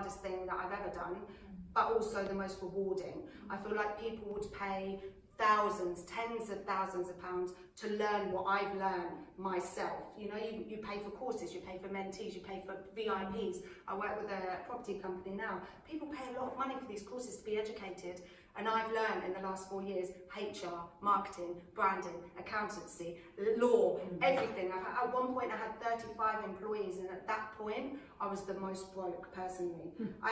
hardest thing that I've ever done, but also the most rewarding. I feel like people would pay thousands, tens of thousands of pounds to learn what I've learned myself. You know, you pay for courses, you pay for mentees, you pay for VIPs. I work with a property company now. People pay a lot of money for these courses to be educated, and I've learned in the last 4 years HR, marketing, branding, accountancy, law, everything. At one point I had 35 employees, and at that point I was the most broke personally.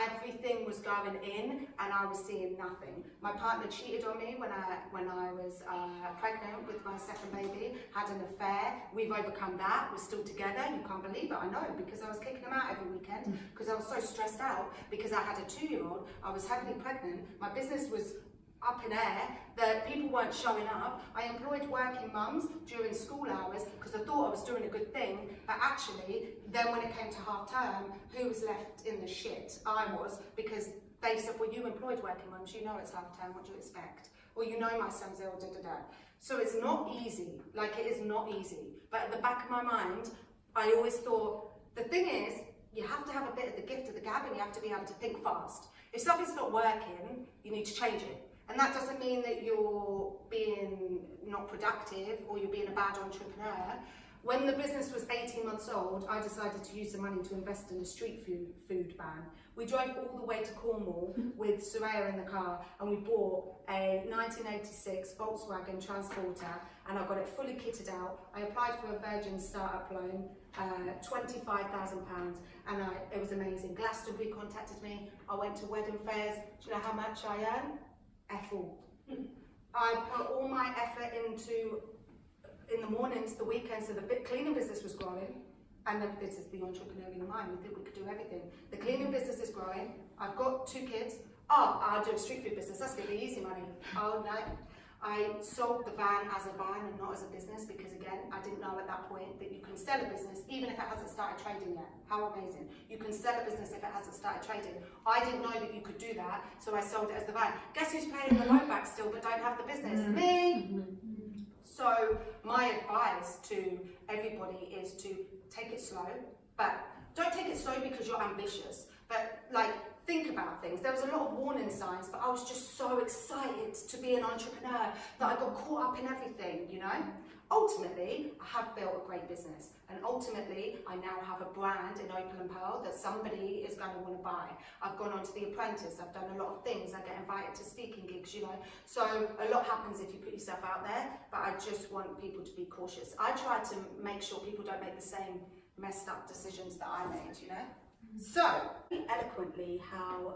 Everything was going in and I was seeing nothing. My partner cheated on me when I was pregnant with my second baby, had an affair. We've overcome that, we're still together. You can't believe it, I know, because I was kicking him out every weekend because I was so stressed out because I had a 2-year-old, I was heavily pregnant, my business was up in air, that people weren't showing up. I employed working mums during school hours because I thought I was doing a good thing, but actually then when it came to half term, who was left in the shit? I was, because they said, well, you employed working mums, you know it's half term, what do you expect? Or you know my son's ill, da-da-da. So it's not easy, like it is not easy. But at the back of my mind, I always thought, the thing is, you have to have a bit of the gift of the gab and you have to be able to think fast. If something's not working, you need to change it. And that doesn't mean that you're being not productive or you're being a bad entrepreneur. When the business was 18 months old, I decided to use the money to invest in a street food van. We drove all the way to Cornwall with Soraya in the car, and we bought a 1986 Volkswagen Transporter, and I got it fully kitted out. I applied for a Virgin startup loan, £25,000, and it was amazing. Glastonbury contacted me. I went to wedding fairs. Do you know how much I earn? F all. I put all my effort into, in the mornings, the weekends, so the cleaning business was growing, and this is the entrepreneurial mind, we think we could do everything. The cleaning business is growing, I've got 2 kids. Oh, I'll do a street food business, that's gonna be easy money. Oh no. I sold the van as a van and not as a business because, again, I didn't know at that point that you can sell a business even if it hasn't started trading yet. How amazing. You can sell a business if it hasn't started trading. I didn't know that you could do that, so I sold it as the van. Guess who's paying the loan back still but don't have the business? Me! So my advice to everybody is to take it slow, but don't take it slow because you're ambitious, but like, think about things. There was a lot of warning signs, but I was just so excited to be an entrepreneur that I got caught up in everything, you know? Ultimately, I have built a great business, and ultimately, I now have a brand in Opal and Pearl that somebody is going to want to buy. I've gone on to The Apprentice, I've done a lot of things, I get invited to speaking gigs, you know? So a lot happens if you put yourself out there, but I just want people to be cautious. I try to make sure people don't make the same messed up decisions that I made, you know? So, eloquently how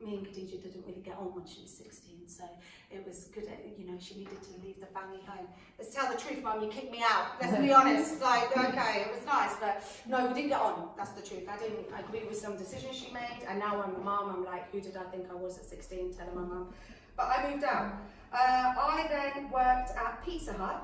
me and Khadija didn't really get on when she was 16, so it was good, you know, she needed to leave the family home. Let's tell the truth, Mum, you kicked me out, let's be honest, like, okay, it was nice, but no, we didn't get on, that's the truth. I didn't agree with some decisions she made, and now I'm a mum, I'm like, who did I think I was at 16, telling my mum. But I moved out. I then worked at Pizza Hut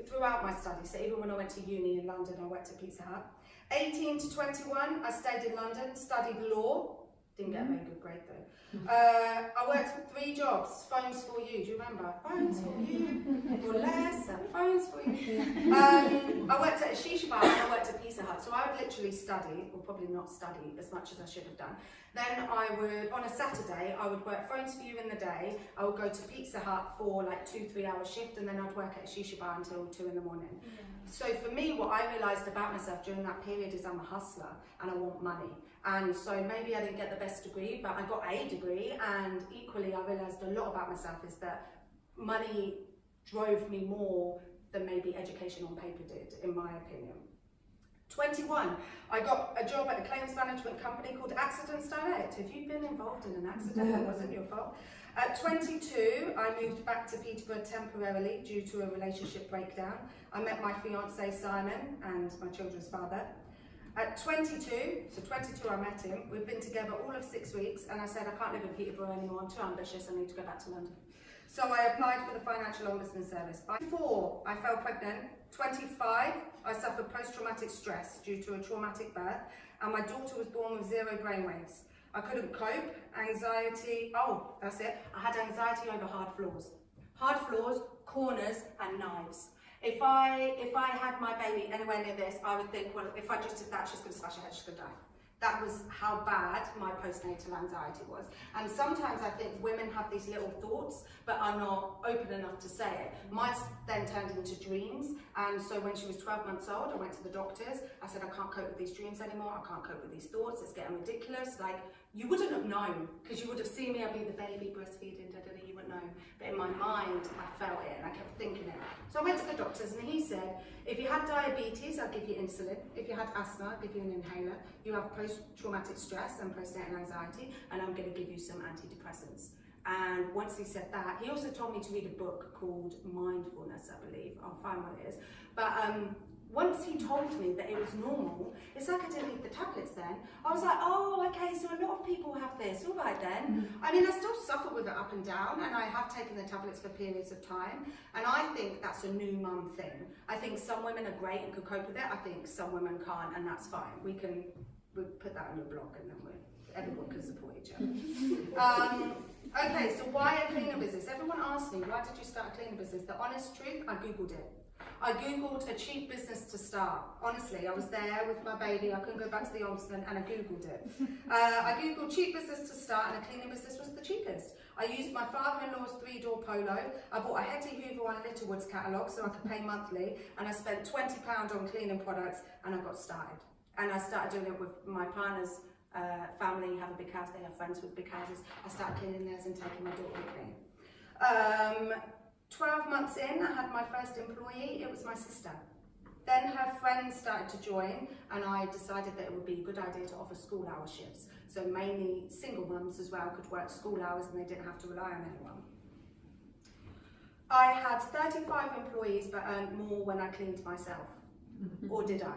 throughout my studies, so even when I went to uni in London, I worked at Pizza Hut. 18 to 21, I stayed in London, studied law. Didn't get a very good grade though. I worked 3 jobs. Phones for you, do you remember? Phones for you, for less, and phones for you. I worked at a shisha bar and I worked at Pizza Hut. So I would literally study, or probably not study as much as I should have done. Then I would, on a Saturday, I would work Phones for you in the day. I would go to Pizza Hut for like 2-3 hour shift, and then I'd work at a shisha bar until 2 in the morning. Yeah. So for me, what I realised about myself during that period is I'm a hustler and I want money. And so maybe I didn't get the best degree, but I got a degree, and equally I realised a lot about myself is that money drove me more than maybe education on paper did, in my opinion. 21, I got a job at a claims management company called Accidents Direct. Have you been involved in an accident that wasn't your fault? At 22, I moved back to Peterborough temporarily due to a relationship breakdown. I met my fiance Simon and my children's father. At 22, so 22 I met him, we've been together all of 6 weeks, and I said I can't live in Peterborough anymore, I'm too ambitious, I need to go back to London. So I applied for the Financial Ombudsman Service. By 4, I fell pregnant. 25, I suffered post-traumatic stress due to a traumatic birth, and my daughter was born with 0 brainwaves. I couldn't cope, anxiety, oh, that's it. I had anxiety over hard floors. Hard floors, corners, and knives. If I had my baby anywhere near this, I would think, well, if I just did that, she's going to smash her head, she's going to die. That was how bad my postnatal anxiety was. And sometimes I think women have these little thoughts, but are not open enough to say it. Mine then turned into dreams. And so when she was 12 months old, I went to the doctors. I said, I can't cope with these dreams anymore. I can't cope with these thoughts. It's getting ridiculous. Like, you wouldn't have known, because you would have seen me, I'd be the baby breastfeeding, you wouldn't know. But in my mind, I felt it and I kept thinking it. So I went to the doctors and he said, if you had diabetes, I'll give you insulin. If you had asthma, I'll give you an inhaler. You have post-traumatic stress and postnatal anxiety, and I'm going to give you some antidepressants. And once he said that, he also told me to read a book called Mindfulness, I believe. I'll find what it is. But once he told me that it was normal, it's like I didn't need the tablets then. I was like, oh, okay, so a lot of people have this, all right then. I mean, I still suffer with it up and down, and I have taken the tablets for periods of time, and I think that's a new mum thing. I think some women are great and could cope with it. I think some women can't, and that's fine. We'll put that on your blog, and then everyone can support each other. Okay, so why a cleaner business? Everyone asks me, why did you start a cleaner business? The honest truth, I Googled it. I Googled a cheap business to start. Honestly, I was there with my baby. I couldn't go back to the ombudsman, and I Googled it. I Googled cheap business to start, and a cleaning business was the cheapest. I used my father-in-law's 3-door Polo. I bought a Hetty Hoover on Littlewoods catalogue so I could pay monthly, and I spent £20 on cleaning products, and I got started. And I started doing it with my partner's family. Have a big house, they have friends with big houses. I started cleaning theirs and taking my daughter with me. 12 months in, I had my first employee. It was my sister. Then her friends started to join, and I decided that it would be a good idea to offer school hour shifts. So mainly single mums as well could work school hours, and they didn't have to rely on anyone. I had 35 employees, but earned more when I cleaned myself. Or did I?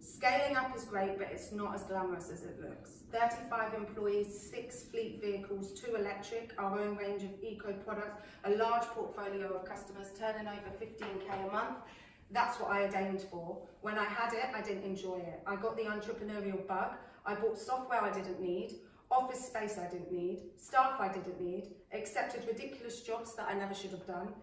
Scaling up is great, but it's not as glamorous as it looks. 35 employees, 6 fleet vehicles, 2 electric, our own range of eco products, a large portfolio of customers, turning over 15k a month. That's what I had aimed for. When I had it, I didn't enjoy it. I got the entrepreneurial bug. I bought software I didn't need, office space I didn't need, staff I didn't need, accepted ridiculous jobs that I never should have done.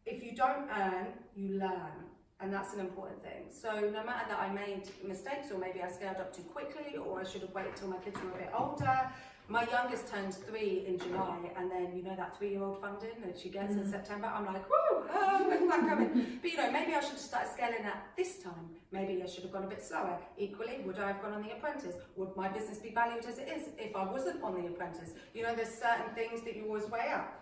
If you don't earn, you learn. And that's an important thing. So no matter that I made mistakes, or maybe I scaled up too quickly, or I should have waited till my kids were a bit older. My youngest turns 3 in July, and then you know that 3-year-old funding that she gets in September. I'm like, whoo, when's that coming? But you know, maybe I should have started scaling at this time. Maybe I should have gone a bit slower. Equally, would I have gone on The Apprentice? Would my business be valued as it is if I wasn't on The Apprentice? You know, there's certain things that you always weigh up.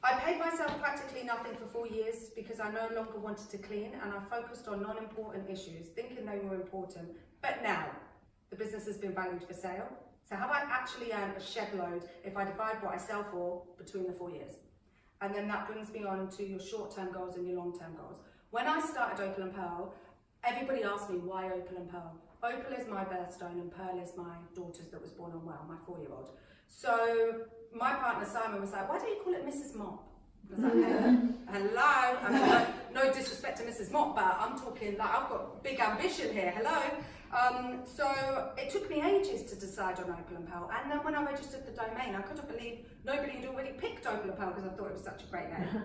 I paid myself practically nothing for 4 years because I no longer wanted to clean, and I focused on non-important issues, thinking they were important. But now, the business has been valued for sale. So have I actually earned a shed load if I divide what I sell for between the 4 years? And then that brings me on to your short-term goals and your long-term goals. When I started Opal and Pearl, everybody asked me why Opal and Pearl. Opal is my birthstone and Pearl is my daughter's that was born unwell, my 4-year-old. So my partner Simon was like, why don't you call it Mrs. Mop? I was like, hello? I mean, no disrespect to Mrs. Mop, but I'm talking like I've got big ambition here, hello? So it took me ages to decide on Opal and Pearl, and then when I registered the domain, I couldn't believe nobody had already picked Opal and Pearl because I thought it was such a great name.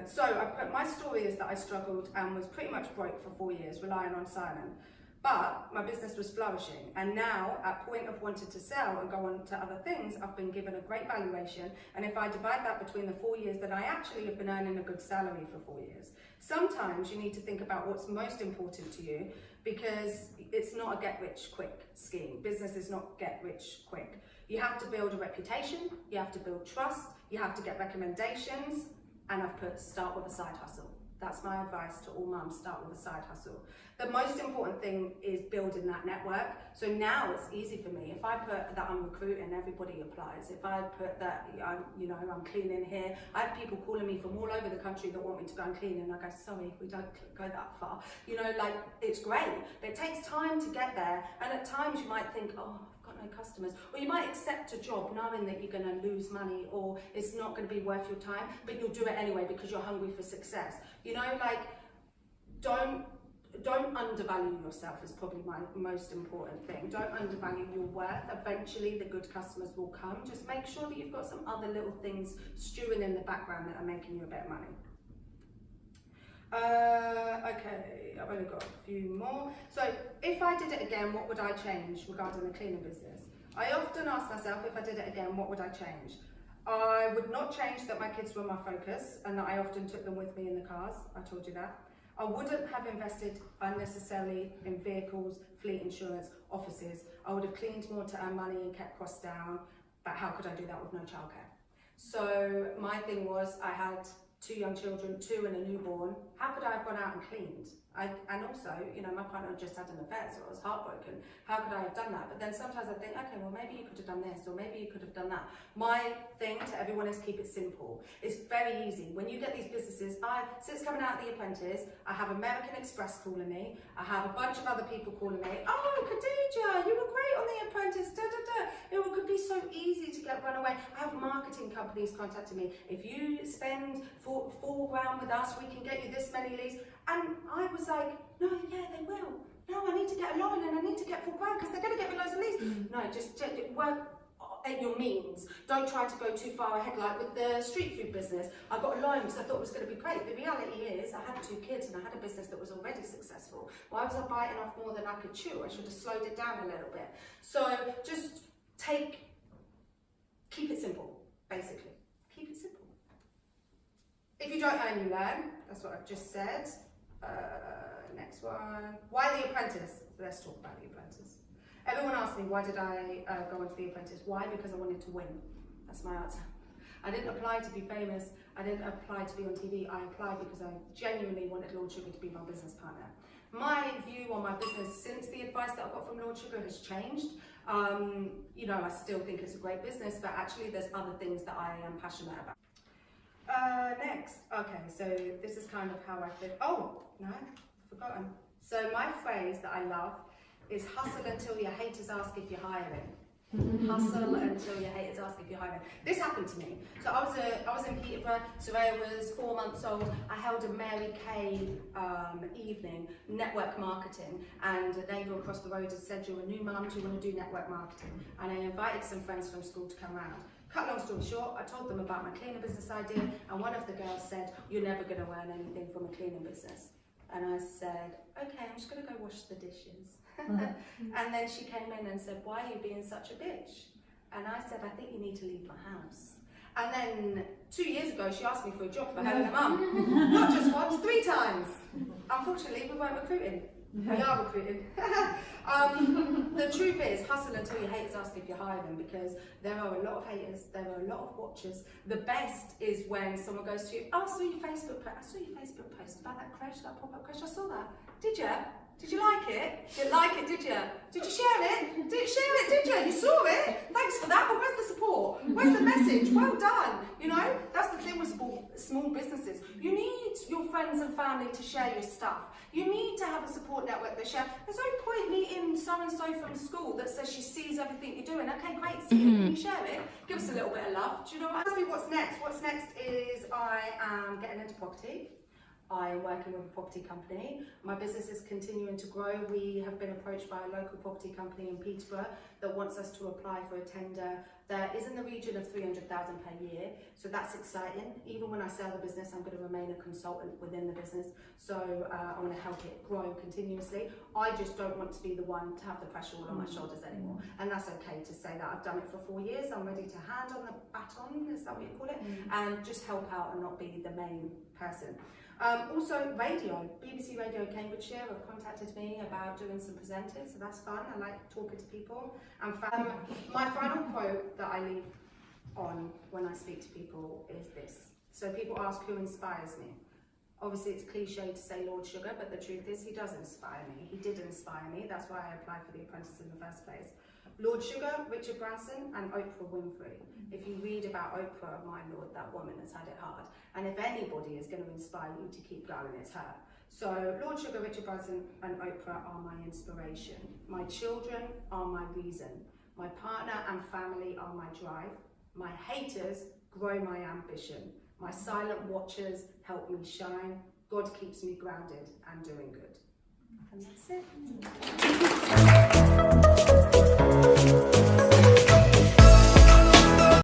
So my story is that I struggled and was pretty much broke for 4 years, relying on Simon. But my business was flourishing, and now at point of wanting to sell and go on to other things, I've been given a great valuation, and if I divide that between the 4 years, then I actually have been earning a good salary for 4 years. Sometimes you need to think about what's most important to you, because it's not a get-rich-quick scheme. Business is not get-rich-quick. You have to build a reputation, you have to build trust, you have to get recommendations, and I've put start with a side hustle. That's my advice to all mums, start with a side hustle. The most important thing is building that network. So now it's easy for me. If I put that I'm recruiting, everybody applies. If I put that I'm cleaning here, I have people calling me from all over the country that want me to go and clean, and I go, sorry, we don't go that far. You know, like, it's great, but it takes time to get there. And at times you might think, oh, no customers, or you might accept a job knowing that you're going to lose money or it's not going to be worth your time, but you'll do it anyway because you're hungry for success. You know, like, don't undervalue yourself is probably my most important thing. Don't undervalue your worth. Eventually the good customers will come. Just make sure that you've got some other little things stewing in the background that are making you a bit of money. Okay, I've only got a few more. So, if I did it again, what would I change regarding the cleaning business? I often ask myself, if I did it again, what would I change? I would not change that my kids were my focus and that I often took them with me in the cars. I told you that. I wouldn't have invested unnecessarily in vehicles, fleet insurance, offices. I would have cleaned more to earn money and kept costs down, but how could I do that with no childcare? So my thing was, I had 2 young children, 2 and a newborn. How could I have gone out and cleaned? And also, you know, my partner just had an affair, so I was heartbroken. How could I have done that? But then sometimes I think, okay, well, maybe you could have done this, or maybe you could have done that. My thing to everyone is keep it simple. It's very easy. When you get these businesses, since coming out of The Apprentice, I have American Express calling me. I have a bunch of other people calling me. Oh, Khadija, you were great on The Apprentice, da da da. It could be so easy to get run away. I have marketing companies contacting me. If you spend $4 grand with us, we can get you this many leads. And I was like, no, yeah, they will. No, I need to get a loan and I need to get $4 grand because they're going to get me loads of leads. No, just work at your means. Don't try to go too far ahead, like with the street food business. I got a loan because I thought it was going to be great. The reality is I had 2 kids and I had a business that was already successful. Why was I biting off more than I could chew? I should have slowed it down a little bit. So just keep it simple, basically. Keep it simple. If you don't earn, you learn. That's what I've just said. Next one. Why The Apprentice? Let's talk about The Apprentice. Everyone asks me, why did I go into The Apprentice? Why? Because I wanted to win. That's my answer. I didn't apply to be famous. I didn't apply to be on TV. I applied because I genuinely wanted Lord Sugar to be my business partner. My view on my business since the advice that I got from Lord Sugar has changed. You know, I still think it's a great business, but actually there's other things that I am passionate about. Next, okay, so this is kind of how I think. Oh, no, I've forgotten. So my phrase that I love is hustle until your haters ask if you're hiring. Hustle until your haters ask if you're hiring. This happened to me. So I was in Peterborough, Soraya was 4 months old. I held a Mary Kay evening, network marketing, and a neighbour across the road had said, you're a new mum, do you want to do network marketing? And I invited some friends from school to come round. Cut long story short, I told them about my cleaning business idea, and one of the girls said, you're never going to earn anything from a cleaning business. And I said, okay, I'm just going to go wash the dishes. And then she came in and said, why are you being such a bitch? And I said, I think you need to leave my house. And then 2 years ago, she asked me for a job for her and her mum. Not just once, 3 times. Unfortunately, we weren't recruiting. We are recruiting. The truth is, hustle until your haters ask if you're hiring, because there are a lot of haters, there are a lot of watchers. The best is when someone goes to you, oh, I saw your Facebook post about that creche, that pop-up creche, I saw that. Did you? Did you like it? Didn't like it, did you? Did you share it? Did you share it, did you? You saw it? Thanks for that, but where's the support? Where's the message? Well done. You know, that's the thing with small businesses. You need your friends and family to share your stuff. You need to have a support network that share. There's no point meeting so-and-so from school that says she sees everything you're doing. Okay, great, see it. Can you share it? Give us a little bit of love. Do you know what? Ask me what's next. What's next is I am getting into property. I am working with a property company. My business is continuing to grow. We have been approached by a local property company in Peterborough that wants us to apply for a tender that is in the region of 300,000 per year. So that's exciting. Even when I sell the business, I'm going to remain a consultant within the business. So I want to help it grow continuously. I just don't want to be the one to have the pressure all on my shoulders anymore. And that's okay to say that. I've done it for 4 years. I'm ready to hand on the baton, is that what you call it? And just help out and not be the main person. Also radio, BBC Radio Cambridgeshire have contacted me about doing some presenting, so that's fun. I like talking to people. And my final quote that I leave on when I speak to people is this. So people ask who inspires me. Obviously it's cliche to say Lord Sugar, but the truth is he does inspire me. He did inspire me, that's why I applied for The Apprentice in the first place. Lord Sugar, Richard Branson and Oprah Winfrey. If you read about Oprah, my lord, that woman has had it hard. And if anybody is going to inspire you to keep going, it's her. So Lord Sugar, Richard Branson and Oprah are my inspiration. My children are my reason. My partner and family are my drive. My haters grow my ambition. My silent watchers help me shine. God keeps me grounded and doing good. And that's it.